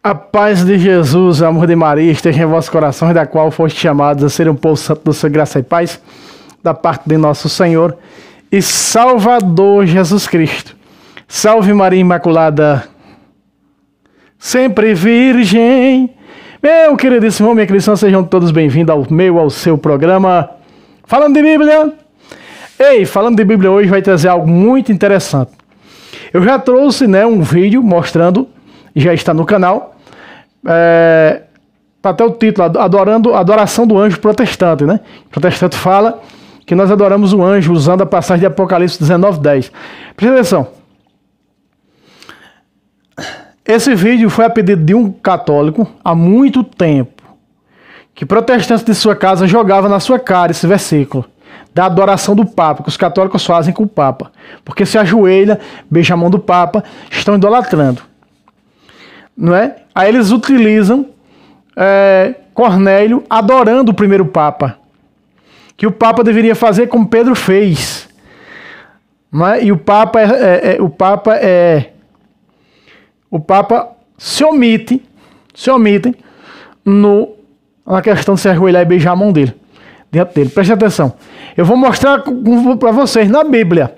A paz de Jesus, o amor de Maria, esteja em vossos corações, da qual foste chamados a ser um povo santo da sua graça e paz, da parte de nosso Senhor e Salvador Jesus Cristo. Salve Maria Imaculada, sempre virgem. Meu queridíssimo, minha querida, sejam todos bem-vindos ao seu programa Falando de Bíblia. Ei, Falando de Bíblia hoje vai trazer algo muito interessante. Eu já trouxe um vídeo mostrando, já está no canal, até o título, Adoração do Anjo Protestante, né? O protestante fala que nós adoramos o anjo usando a passagem de Apocalipse 19:10. Presta atenção. Esse vídeo foi a pedido de um católico há muito tempo, que protestantes de sua casa jogavam na sua cara esse versículo da adoração do Papa, que os católicos fazem com o Papa, porque se ajoelha, beija a mão do Papa, estão idolatrando, não é? Aí eles utilizam Cornélio adorando o primeiro Papa, que o Papa deveria fazer como Pedro fez, não é? E o Papa se omite na questão de se ajoelhar e beijar a mão dele, dentro dele. Preste atenção. Eu vou mostrar para vocês na Bíblia.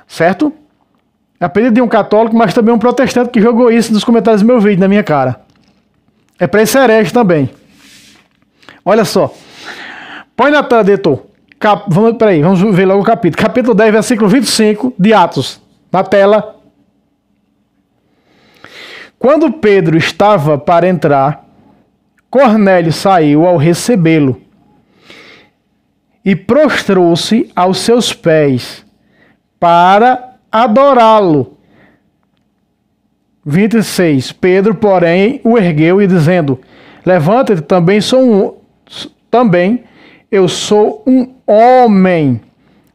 Certo? É a pedido de um católico, mas também um protestante que jogou isso nos comentários do meu vídeo, na minha cara. É para esse herege também. Olha só. Põe na tela, editor. Vamos ver logo o capítulo. Capítulo 10, versículo 25 de Atos. Na tela. Quando Pedro estava para entrar, Cornélio saiu ao recebê-lo e prostrou-se aos seus pés para adorá-lo. 26. Pedro, porém, o ergueu e dizendo: levanta-te, também eu sou um homem.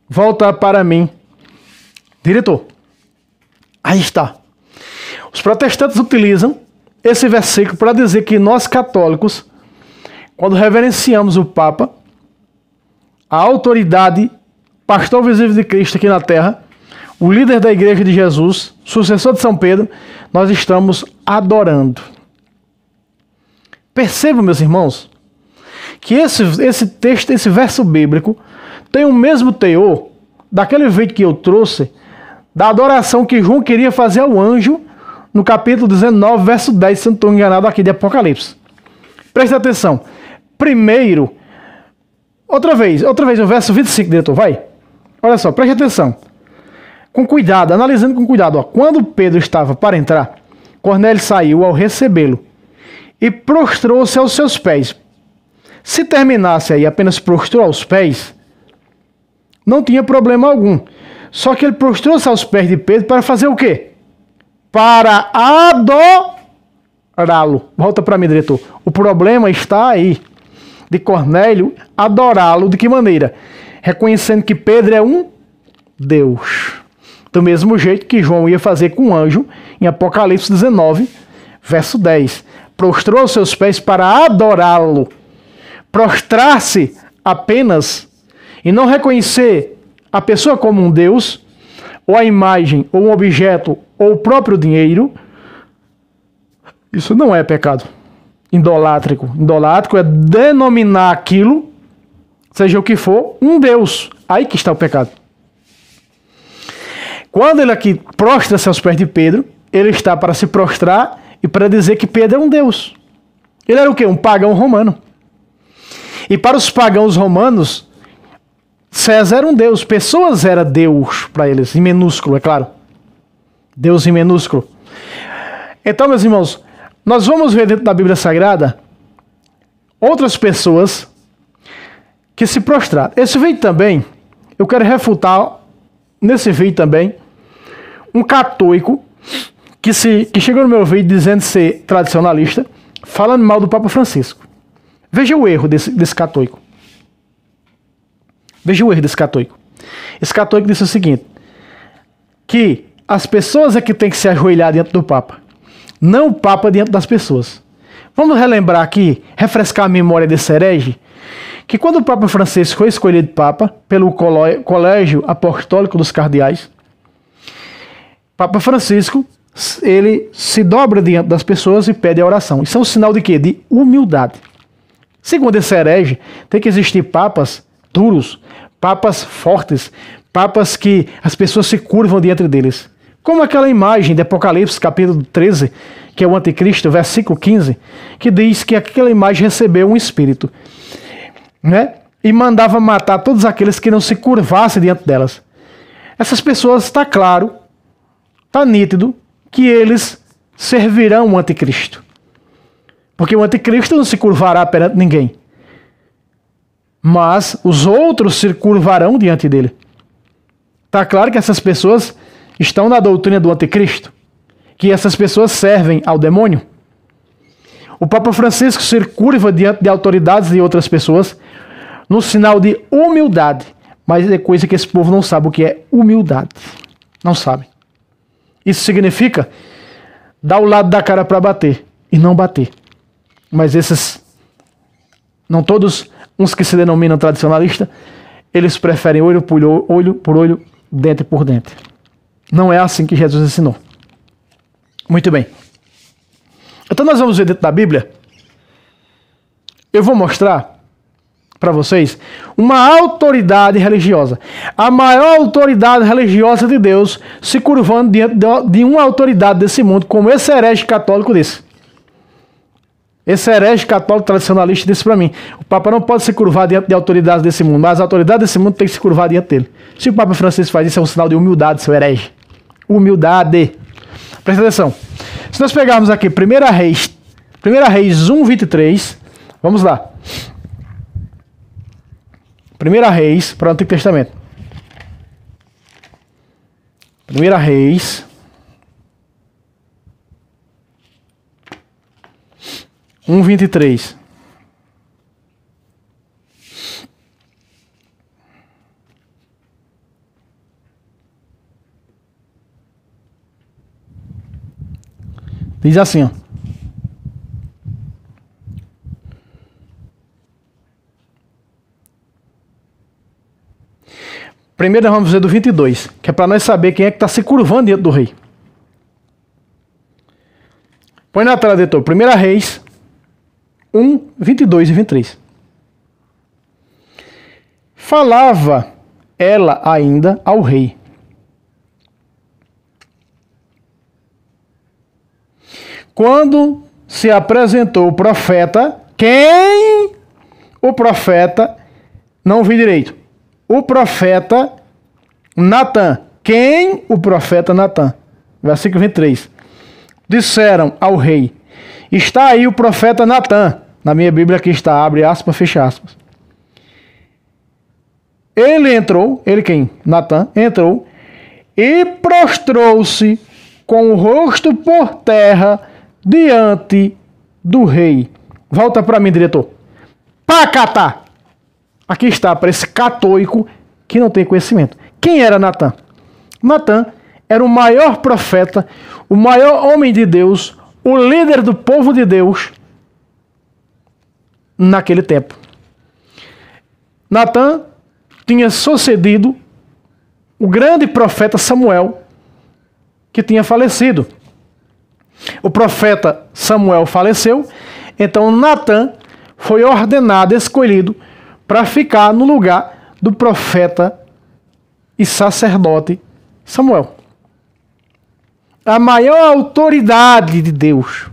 Volta para mim. Diretor, aí está. Os protestantes utilizam esse versículo para dizer que nós católicos, quando reverenciamos o Papa, a autoridade, pastor visível de Cristo aqui na terra, o líder da Igreja de Jesus, sucessor de São Pedro, nós estamos adorando. Percebam, meus irmãos, que esse texto, esse verso bíblico, tem o mesmo teor daquele vídeo que eu trouxe, da adoração que João queria fazer ao anjo, no capítulo 19, verso 10, se não estou enganado, aqui de Apocalipse. Preste atenção. Primeiro, outra vez, o verso 25, diretor, vai. Olha só, preste atenção. Com cuidado, analisando com cuidado. Ó. Quando Pedro estava para entrar, Cornélio saiu ao recebê-lo e prostrou-se aos seus pés. Se terminasse aí apenas prostrou aos pés, não tinha problema algum. Só que ele prostrou-se aos pés de Pedro para fazer o quê? Para adorá-lo. Volta para mim, diretor. O problema está aí, de Cornélio adorá-lo. De que maneira? Reconhecendo que Pedro é um Deus. Do mesmo jeito que João ia fazer com o anjo, em Apocalipse 19, verso 10. Prostrou os seus pés para adorá-lo. Prostrar-se apenas e não reconhecer a pessoa como um Deus, ou a imagem, ou um objeto, ou o próprio dinheiro, isso não é pecado idolátrico. Idolátrico é denominar aquilo, seja o que for, um Deus. Aí que está o pecado. Quando ele aqui prostra-se aos pés de Pedro, ele está para se prostrar e para dizer que Pedro é um Deus. Ele era o quê? Um pagão romano. E para os pagãos romanos, César era um Deus. Pessoas era Deus para eles, em minúsculo, é claro. Deus em minúsculo. Então, meus irmãos, nós vamos ver dentro da Bíblia Sagrada outras pessoas que se prostraram. Esse vídeo também, eu quero refutar, nesse vídeo também, um católico que chegou no meu vídeo dizendo ser tradicionalista, falando mal do Papa Francisco. Veja o erro desse católico. Veja o erro desse católico. Esse católico disse o seguinte, que as pessoas é que tem que se ajoelhar diante do Papa, não o Papa diante das pessoas. Vamos relembrar aqui, refrescar a memória desse herege, que quando o Papa Francisco foi escolhido Papa pelo Colégio Apostólico dos Cardeais, Papa Francisco ele se dobra diante das pessoas e pede a oração. Isso é um sinal de quê? De humildade. Segundo esse herege, tem que existir papas duros, papas fortes, papas que as pessoas se curvam diante deles. Como aquela imagem de Apocalipse, capítulo 13, que é o anticristo, versículo 15, que diz que aquela imagem recebeu um espírito, né? E mandava matar todos aqueles que não se curvassem diante delas. Essas pessoas, está claro, está nítido, que eles servirão o anticristo. Porque o anticristo não se curvará perante ninguém. Mas os outros se curvarão diante dele. Está claro que essas pessoas estão na doutrina do anticristo. Que essas pessoas servem ao demônio. O Papa Francisco se curva diante de autoridades de outras pessoas no sinal de humildade. Mas é coisa que esse povo não sabe o que é humildade. Não sabe. Isso significa dar o lado da cara para bater e não bater. Mas esses, não todos, uns que se denominam tradicionalistas, eles preferem olho por olho, dente por dente. Não é assim que Jesus ensinou. Muito bem. Então nós vamos ver dentro da Bíblia. Eu vou mostrar para vocês uma autoridade religiosa. A maior autoridade religiosa de Deus se curvando diante de uma autoridade desse mundo, como esse herege católico desse. Esse herege católico tradicionalista disse para mim: o Papa não pode se curvar diante de autoridades desse mundo, mas as autoridades desse mundo têm que se curvar diante dele. Se o Papa Francisco faz isso, é um sinal de humildade, seu herege. Humildade. Presta atenção. Se nós pegarmos aqui 1 Reis 1:23, vamos lá. 1 Reis, para o Antigo Testamento. 1 Reis 1:23. Diz assim, ó. Primeiro nós vamos ver do 22, que é para nós saber quem é que está se curvando diante do rei. Põe na tela, editor. 1 Reis 1:22 e 23. Falava ela ainda ao rei. Quando se apresentou o profeta, quem? O profeta, não vi direito. O profeta Natã. Quem? O profeta Natã. Versículo 23. Disseram ao rei: está aí o profeta Natã. Na minha Bíblia aqui está, abre aspas, fecha aspas. Ele entrou, ele quem? Natã, entrou e prostrou-se com o rosto por terra diante do rei. Volta para mim, diretor. Pacatá! Aqui está, para esse católico que não tem conhecimento. Quem era Natã? Natã era o maior profeta, o maior homem de Deus, o líder do povo de Deus naquele tempo. Natã tinha sucedido o grande profeta Samuel, que tinha falecido. O profeta Samuel faleceu, então Natã foi ordenado, escolhido, para ficar no lugar do profeta e sacerdote Samuel. A maior autoridade de Deus.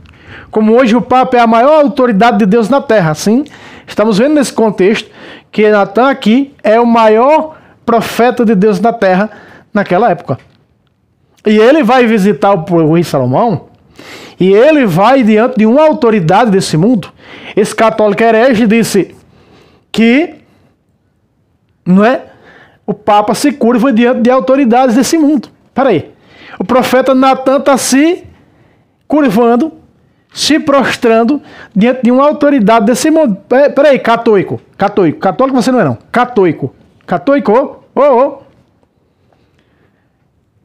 Como hoje o Papa é a maior autoridade de Deus na Terra. Assim, estamos vendo nesse contexto que Natã aqui é o maior profeta de Deus na Terra naquela época. E ele vai visitar o rei Salomão, e ele vai diante de uma autoridade desse mundo. Esse católico herege disse que, não é, o Papa se curva diante de autoridades desse mundo. Espera aí. O profeta Natã está se curvando, se prostrando diante de uma autoridade desse mundo. Espera aí, católico. Católico você não é não. Católico.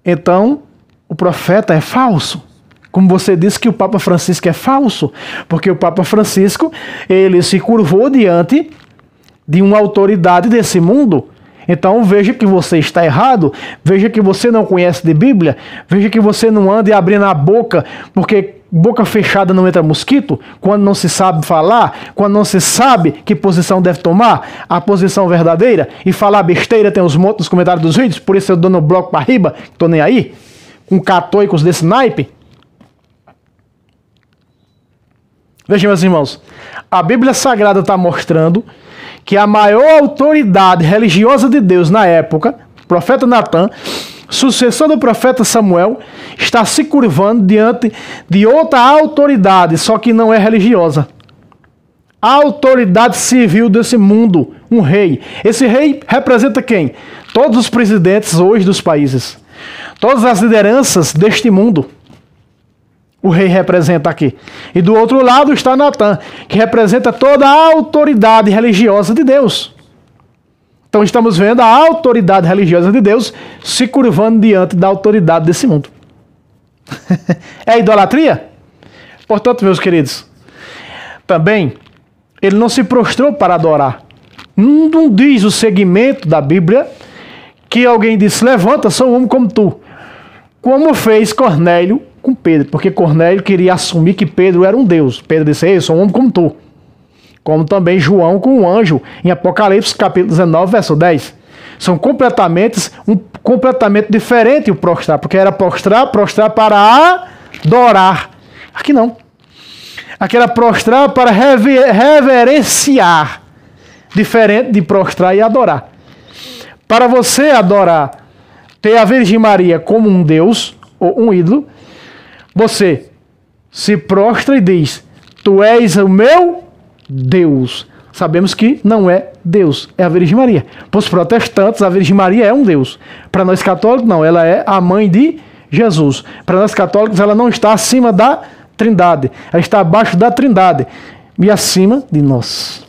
Então, o profeta é falso. Como você disse que o Papa Francisco é falso, porque o Papa Francisco, ele se curvou diante de uma autoridade desse mundo. Então veja que você está errado, veja que você não conhece de Bíblia, veja que você não anda e abrindo a boca, porque boca fechada não entra mosquito, quando não se sabe falar, quando não se sabe que posição deve tomar, a posição verdadeira, e falar besteira tem os montes nos comentários dos vídeos, por isso eu dou no bloco para riba, tô nem aí, com católicos desse naipe. Veja, meus irmãos, a Bíblia Sagrada está mostrando que a maior autoridade religiosa de Deus na época, o profeta Natan, sucessor do profeta Samuel, está se curvando diante de outra autoridade, só que não é religiosa. A autoridade civil desse mundo, um rei. Esse rei representa quem? Todos os presidentes hoje dos países. Todas as lideranças deste mundo. O rei representa aqui. E do outro lado está Natan, que representa toda a autoridade religiosa de Deus. Então estamos vendo a autoridade religiosa de Deus se curvando diante da autoridade desse mundo. É idolatria? Portanto, meus queridos, também ele não se prostrou para adorar. Não diz o segmento da Bíblia que alguém disse, levanta, sou um homem como tu. Como fez Cornélio com Pedro, porque Cornélio queria assumir que Pedro era um Deus. Pedro disse, eu sou um homem como tu. Como também João com o anjo, em Apocalipse capítulo 19, verso 10. São completamente diferente o prostrar, porque era prostrar para adorar. Aqui não. Aqui era prostrar para reverenciar, diferente de prostrar e adorar. Para você adorar, ter a Virgem Maria como um Deus, ou um ídolo, você se prostra e diz, tu és o meu Deus. Sabemos que não é Deus, é a Virgem Maria. Para os protestantes, a Virgem Maria é um Deus. Para nós católicos, não, ela é a mãe de Jesus. Para nós católicos, ela não está acima da Trindade, ela está abaixo da Trindade e acima de nós.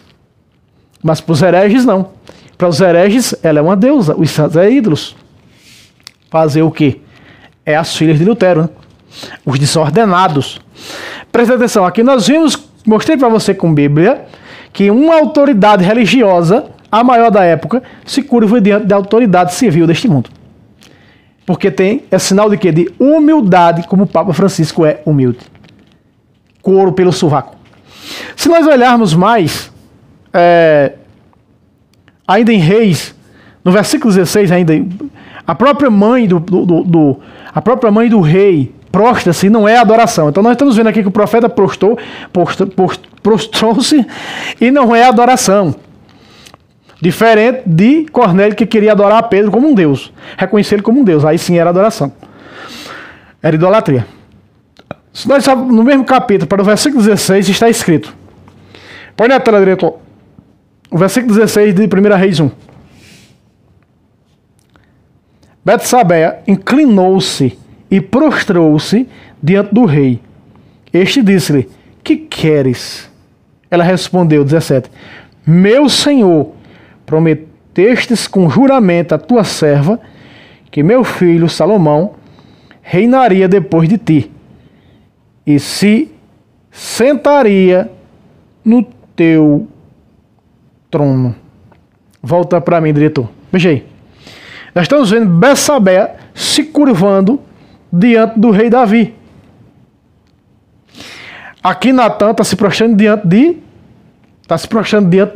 Mas para os hereges, não. Para os hereges, ela é uma deusa, os santos é ídolos. Fazer o quê? É as filhas de Lutero, né? Os desordenados. Presta atenção, aqui nós vimos, mostrei para você com Bíblia, que uma autoridade religiosa, a maior da época, se curva diante da autoridade civil deste mundo. Porque é sinal de quê? De humildade, como o Papa Francisco é humilde. Couro pelo sovaco. Se nós olharmos mais, ainda em Reis, no versículo 16 ainda, a própria mãe do rei prostra-se, não é adoração. Então nós estamos vendo aqui que o profeta prostrou-se e não é adoração. Diferente de Cornélio, que queria adorar a Pedro como um Deus. Reconhecer ele como um Deus. Aí sim era adoração. Era idolatria. Se nós no mesmo capítulo, para o versículo 16, está escrito. Põe na tela, diretor. O versículo 16 de 1 Reis 1. Betsabé inclinou-se e prostrou-se diante do rei. Este disse-lhe, que queres? Ela respondeu, 17, meu senhor, prometestes com juramento a tua serva, que meu filho Salomão reinaria depois de ti, e se sentaria no teu trono. Volta para mim, diretor. Veja aí. Nós estamos vendo Betsabé se curvando diante do rei Davi. Aqui Natan está se prostrando diante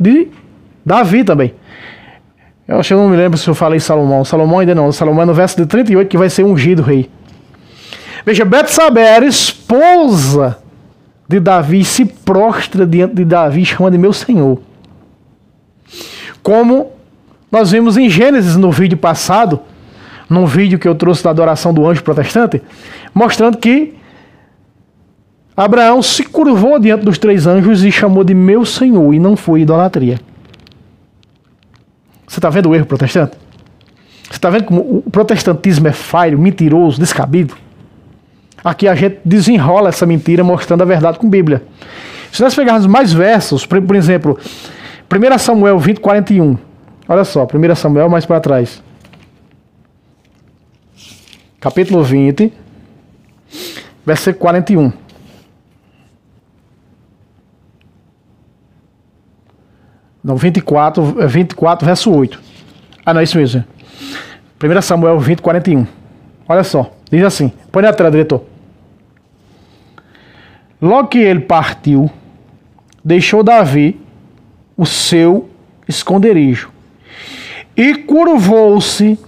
de Davi também. Eu acho que eu não me lembro se eu falei Salomão. Salomão ainda não. Salomão é no verso de 38 que vai ser ungido rei. Veja, Betsabé era esposa de Davi, se prostra diante de Davi e chama de meu senhor. Como nós vimos em Gênesis no vídeo passado, num vídeo que eu trouxe da adoração do anjo protestante, mostrando que Abraão se curvou diante dos 3 anjos e chamou de meu senhor, e não foi idolatria. Você está vendo o erro protestante? Você está vendo como o protestantismo é falho, mentiroso, descabido? Aqui a gente desenrola essa mentira mostrando a verdade com Bíblia. Se nós pegarmos mais versos, por exemplo, 1 Samuel 20, 41. Olha só, 1 Samuel mais para trás. Capítulo 20, versículo 41. Não, 24, verso 8. Não, isso mesmo. 1 Samuel 20, 41. Olha só, diz assim, põe na tela, diretor. Logo que ele partiu, deixou Davi o seu esconderijo e curvou-se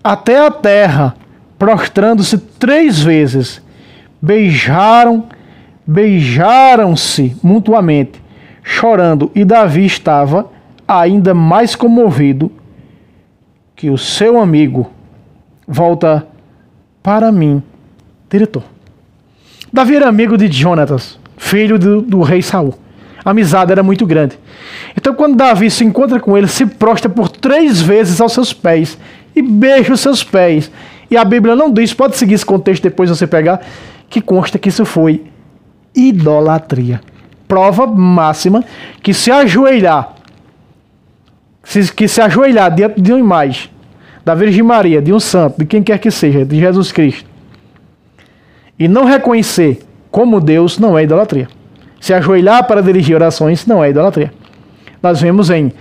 até a terra, prostrando-se 3 vezes. Beijaram-se mutuamente, chorando, e Davi estava ainda mais comovido que o seu amigo. Volta para mim, diretor. Davi era amigo de Jonatas, filho do rei Saul. A amizade era muito grande. Então, quando Davi se encontra com ele, se prostra por 3 vezes aos seus pés e beija os seus pés. E a Bíblia não diz, pode seguir esse contexto depois você pegar, que consta que isso foi idolatria. Prova máxima que se ajoelhar diante de uma imagem da Virgem Maria, de um santo, de quem quer que seja, de Jesus Cristo, e não reconhecer como Deus, não é idolatria. Se ajoelhar para dirigir orações não é idolatria. Nós vemos em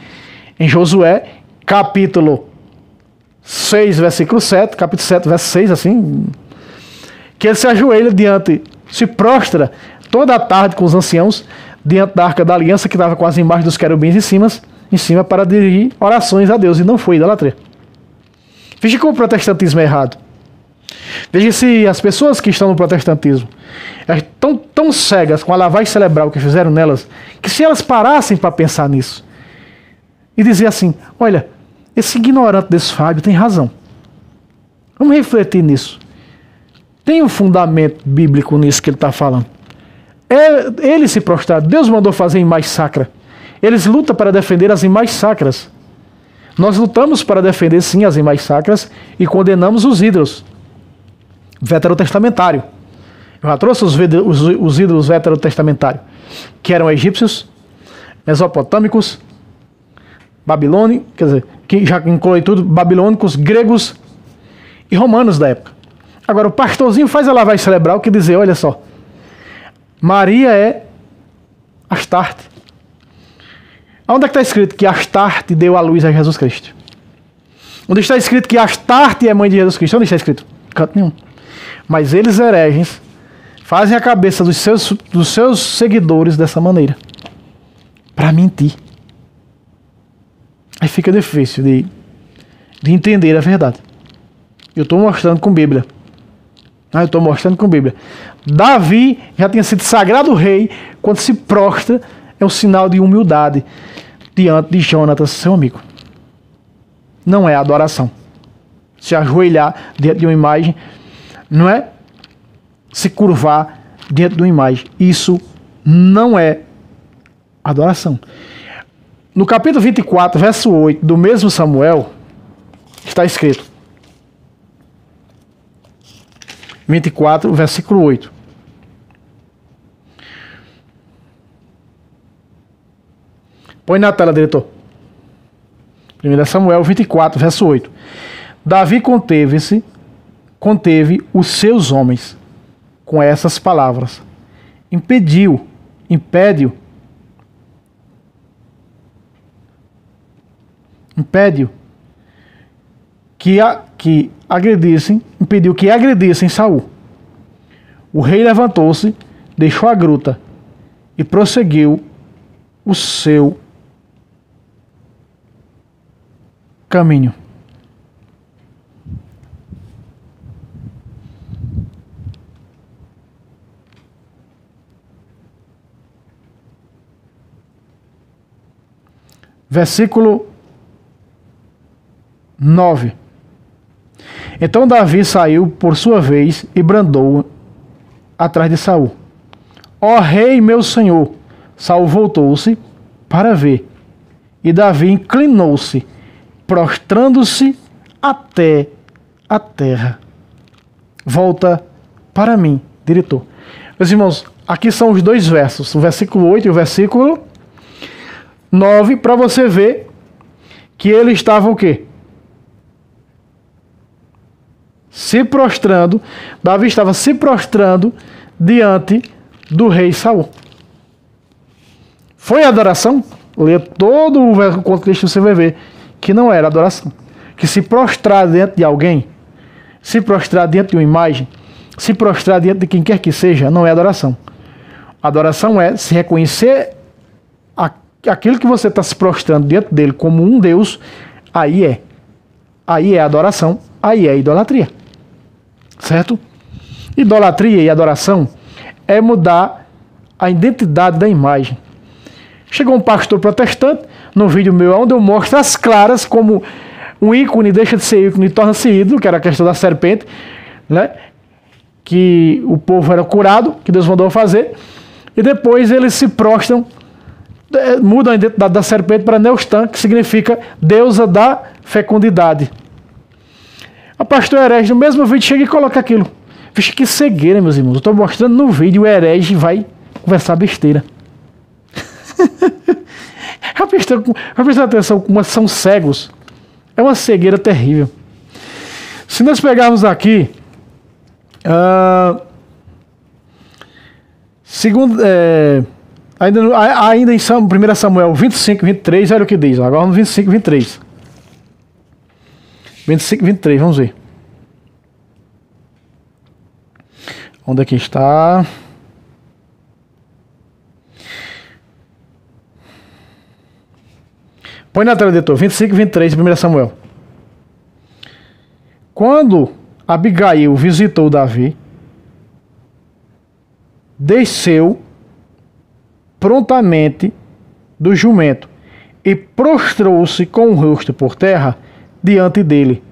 Josué, capítulo 6, versículo 7, capítulo 7, verso 6, assim, que ele se ajoelha se prostra toda a tarde com os anciãos, diante da Arca da Aliança, que estava com as imagens dos querubins em cima para dirigir orações a Deus, e não foi idolatria. Veja como o protestantismo é errado. Veja se as pessoas que estão no protestantismo estão tão cegas com a lavagem cerebral que fizeram nelas, que se elas parassem para pensar nisso e dizer assim, olha, esse ignorante desse Fábio tem razão. Vamos refletir nisso. Tem um fundamento bíblico nisso que ele está falando. Ele se prostrar, Deus mandou fazer imagem sacra. Eles lutam para defender as imagens sacras. Nós lutamos para defender sim as imagens sacras e condenamos os ídolos veterotestamentários. Eu já trouxe os ídolos veterotestamentários, que eram egípcios, mesopotâmicos, babilônicos, quer dizer, que já inclui tudo, babilônicos, gregos e romanos da época. Agora o pastorzinho faz a lavagem cerebral que dizer, olha só, Maria é Astarte. Onde é que está escrito que Astarte deu a luz a Jesus Cristo? Onde está escrito que Astarte é mãe de Jesus Cristo? Onde está escrito? Canto nenhum. Mas eles, hereges, fazem a cabeça dos seus seguidores dessa maneira. Para mentir. Aí fica difícil de entender a verdade. Eu estou mostrando com Bíblia. Davi já tinha sido sagrado rei. Quando se prostra, é um sinal de humildade diante de Jonatas, seu amigo. Não é adoração. Se ajoelhar diante de uma imagem não é se curvar diante de uma imagem. Isso não é adoração. No capítulo 24, verso 8 do mesmo Samuel, está escrito. 24, versículo 8. Põe na tela, diretor. 1 Samuel 24, verso 8. Davi conteve os seus homens com essas palavras. Impediu que agredissem Saul. O rei levantou-se, deixou a gruta e prosseguiu o seu caminho. Versículo 9. Então Davi saiu por sua vez e brandou atrás de Saul. Ó rei, meu senhor! Saul voltou-se para ver. E Davi inclinou-se, prostrando-se até a terra. Volta para mim, diretor. Meus irmãos, aqui são os 2 versos, o versículo 8 e o versículo 9, para você ver que ele estava o quê? Se prostrando. Davi estava se prostrando diante do rei Saul. Foi adoração? Leia todo o contexto, você vai ver que não era adoração. que se prostrar diante de alguém, se prostrar diante de uma imagem, se prostrar diante de quem quer que seja, não é adoração. Adoração é se reconhecer aquilo que você está se prostrando diante dele como um Deus, aí é adoração, aí é idolatria. Certo? Idolatria e adoração é mudar a identidade da imagem. Chegou um pastor protestante no vídeo meu onde eu mostro as claras como um ícone deixa de ser ícone e torna-se ídolo, que era a questão da serpente, né? Que o povo era curado, que Deus mandou fazer, e depois eles se prostram, mudam a identidade da serpente para Neustã, que significa deusa da fecundidade. A pastor herege no mesmo vídeo chega e coloca aquilo. Vixe, que cegueira, meus irmãos. Eu estou mostrando no vídeo, o herege vai conversar besteira. Já prestou atenção como são cegos? É uma cegueira terrível. Se nós pegarmos aqui, ainda em 1 Samuel 25, 23, olha o que diz. Agora no 25, 23. 25, 23, vamos ver. Onde é que está? Põe na tela, editor. 25 e 23 de 1 Samuel. Quando Abigail visitou Davi, desceu prontamente do jumento e prostrou-se com o rosto por terra diante dele.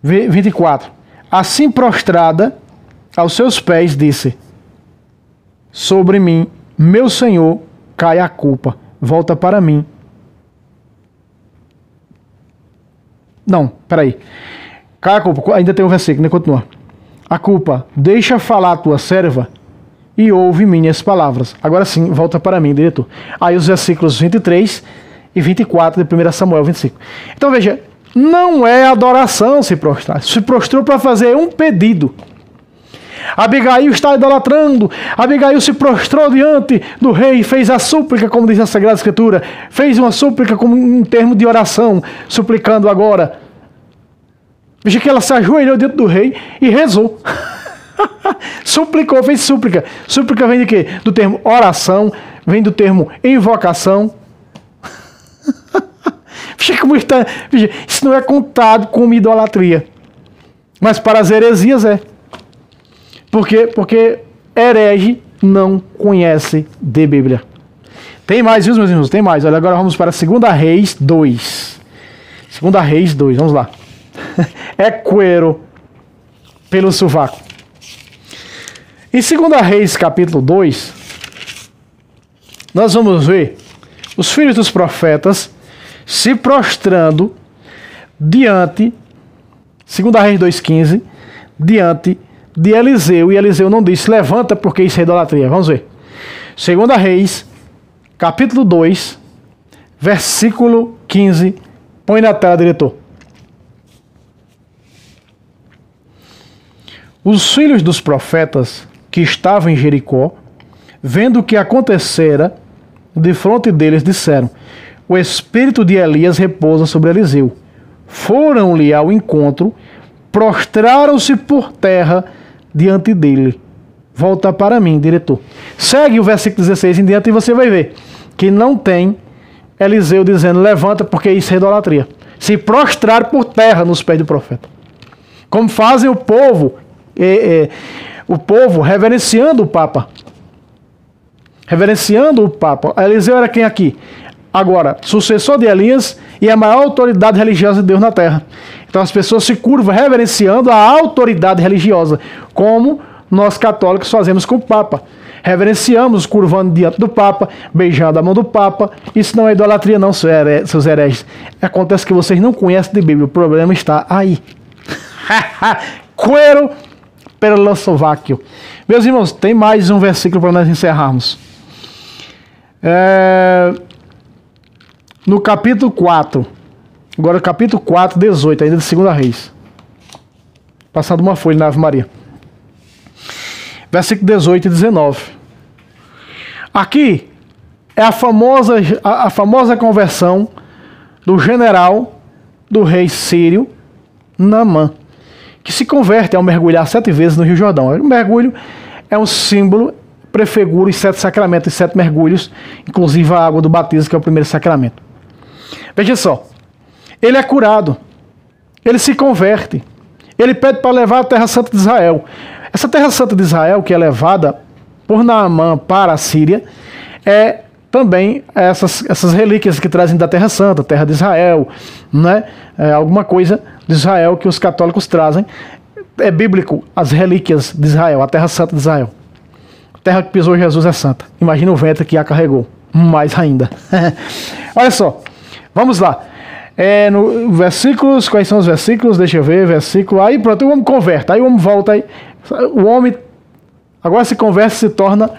24. Assim prostrada aos seus pés, disse: sobre mim, meu Senhor, cai a culpa. Volta para mim. Não, peraí. Cai a culpa. Ainda tem um versículo, né? Continua. A culpa, deixa falar a tua serva e ouve minhas palavras. Agora sim, volta para mim, diretor. Aí os versículos 23 e 24 de 1 Samuel 25. Então veja, não é adoração se prostrar. Se prostrou para fazer um pedido. Abigail está idolatrando. Abigail se prostrou diante do rei, fez a súplica, como diz a Sagrada Escritura, fez uma súplica como um termo de oração, suplicando agora. Veja que ela se ajoelhou diante do rei e rezou. Suplicou, fez súplica. Súplica vem de quê? Do termo oração, vem do termo invocação. Veja como está. Veja, isso não é contado como idolatria. Mas para as heresias é. Por quê? Porque herege não conhece de Bíblia. Tem mais, viu, meus irmãos? Tem mais. Olha, agora vamos para 2 Reis 2. 2 Reis 2, vamos lá. É cuero pelo sovaco. Em 2 Reis, capítulo 2, nós vamos ver os filhos dos profetas se prostrando diante, 2 Reis 2,15, diante de Eliseu, e Eliseu não disse levanta porque isso é idolatria. Vamos ver. 2 Reis, capítulo 2, versículo 15. Põe na tela, diretor. Os filhos dos profetas que estavam em Jericó, vendo o que acontecera defronte deles, disseram: o espírito de Elias repousa sobre Eliseu. Foram-lhe ao encontro, prostraram-se por terra diante dele. Volta para mim, diretor. Segue o versículo 16 em diante e você vai ver que não tem Eliseu dizendo levanta porque isso é idolatria. Se prostrar por terra nos pés do profeta. Como fazem o povo reverenciando o Papa. Reverenciando o Papa. Eliseu era quem aqui? Agora, sucessor de Elias e a maior autoridade religiosa de Deus na terra. Então as pessoas se curvam reverenciando a autoridade religiosa, como nós católicos fazemos com o Papa. Reverenciamos, curvando diante do Papa, beijando a mão do Papa. Isso não é idolatria não, seus hereges. Acontece que vocês não conhecem de Bíblia, o problema está aí. Cuero pelo sovaquio. Meus irmãos, tem mais um versículo para nós encerrarmos. No capítulo 4, agora capítulo 4, 18, ainda de 2 Reis. Passando uma folha na Ave Maria. Versículo 18 e 19. Aqui é a famosa conversão do general do rei sírio Naamã, que se converte ao mergulhar 7 vezes no Rio Jordão. O mergulho é um símbolo, prefigura os 7 sacramentos e 7 mergulhos, inclusive a água do batismo, que é o primeiro sacramento. Veja só, ele é curado, ele se converte, ele pede para levar a Terra Santa de Israel. Essa Terra Santa de Israel, que é levada por Naamã para a Síria, é também essas relíquias que trazem da Terra Santa, Terra de Israel, né? Alguma coisa de Israel que os católicos trazem. É bíblico as relíquias de Israel, a Terra Santa de Israel. A terra que pisou Jesus é santa. Imagina o vento que a carregou. Mais ainda. Olha só, vamos lá. No versículos, quais são os versículos? Deixa eu ver, versículo. Aí pronto, o homem converte, aí o homem volta, aí o homem agora se converte, se torna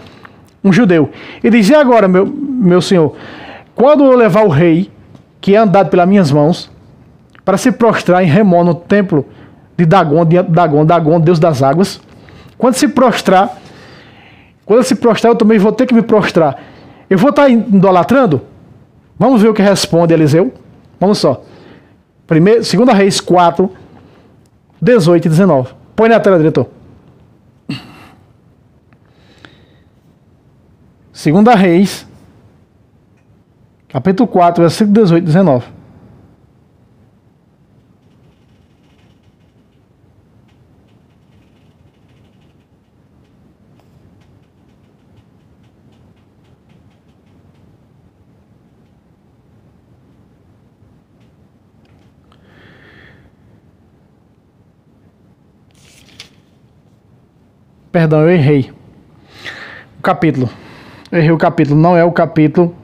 um judeu. E diz: e agora, meu senhor, quando eu levar o rei, que é andado pelas minhas mãos, para se prostrar em Remon, no templo de Dagon, Dagon, Deus das águas, quando se prostrar, eu também vou ter que me prostrar. Eu vou estar idolatrando? Vamos ver o que responde Eliseu. Vamos só. 2 Reis 4, 18 e 19. Põe na tela, diretor. 2 Reis, capítulo 4, versículo 18 e 19. Perdão, eu errei o capítulo. Errei o capítulo, não é o capítulo.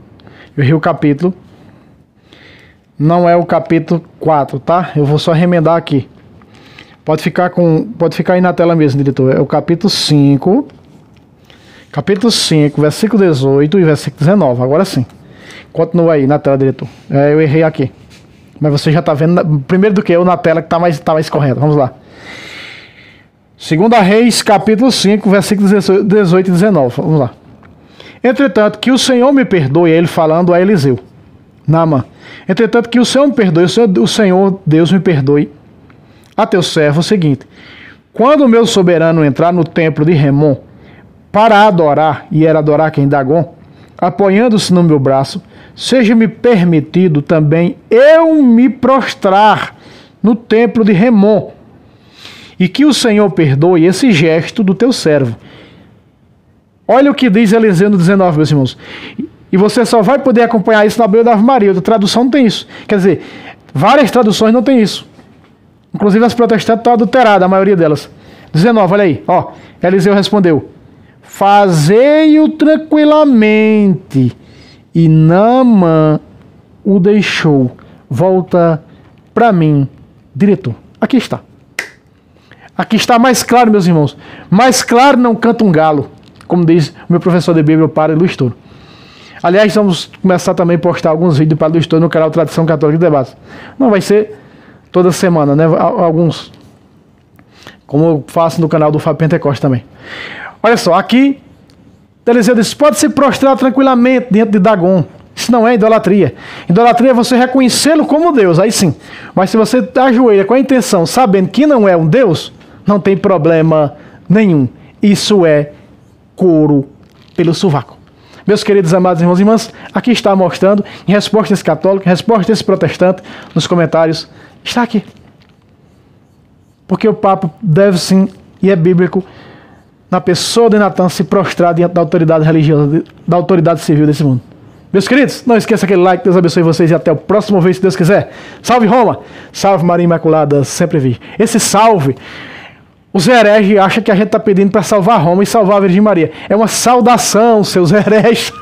Eu errei o capítulo. Não é o capítulo 4, tá? Eu vou só remendar aqui. Pode ficar aí na tela mesmo, diretor. É o capítulo 5. Capítulo 5, versículo 18 e versículo 19. Agora sim. Continua aí na tela, diretor. Eu errei aqui. Mas você já tá vendo primeiro do que eu na tela que tá mais correto. Vamos lá. 2 Reis, capítulo 5, versículos 18 e 19. Vamos lá. Entretanto, que o Senhor me perdoe, ele falando a Eliseu. Naamã. Entretanto, que o Senhor me perdoe, o Senhor Deus me perdoe a teu servo o seguinte: quando o meu soberano entrar no templo de Remon para adorar, e era adorar quem? Dagon, apoiando-se no meu braço, seja-me permitido também eu me prostrar no templo de Remon, e que o Senhor perdoe esse gesto do teu servo. Olha o que diz Eliseu no 19, meus irmãos. E você só vai poder acompanhar isso na Bíblia da Ave Maria. Outra tradução não tem isso. Quer dizer, várias traduções não tem isso. Inclusive as protestantes estão adulteradas, a maioria delas. 19, olha aí. Ó, Eliseu respondeu: fazei-o tranquilamente. E Naamã o deixou. Volta para mim, diretor. Aqui está. Aqui está mais claro, meus irmãos. Mais claro não canta um galo, como diz o meu professor de Bíblia, o Padre Luiz Toro. Aliás, vamos começar também a postar alguns vídeos do Padre Luiz Toro no canal Tradição Católica de Debates. Não vai ser toda semana, né? Alguns, como eu faço no canal do Fábio Pentecoste também. Olha só, aqui Eliseu diz: pode se prostrar tranquilamente diante de Dagon. Isso não é idolatria. Idolatria é você reconhecê-lo como Deus, aí sim. Mas se você ajoelha com a intenção, sabendo que não é um Deus, não tem problema nenhum. Isso é couro pelo sovaco. Meus queridos amados irmãos e irmãs, aqui está mostrando, em resposta a esse católico, em resposta a esse protestante, nos comentários, está aqui. Porque o Papa deve sim, e é bíblico, na pessoa de Natan, se prostrar diante da autoridade religiosa, da autoridade civil desse mundo. Meus queridos, não esqueça aquele like, Deus abençoe vocês e até o próximo vídeo, se Deus quiser. Salve Roma, salve Maria Imaculada, sempre vi. Esse salve, os hereges acham que a gente está pedindo para salvar Roma e salvar a Virgem Maria. É uma saudação, seus hereges.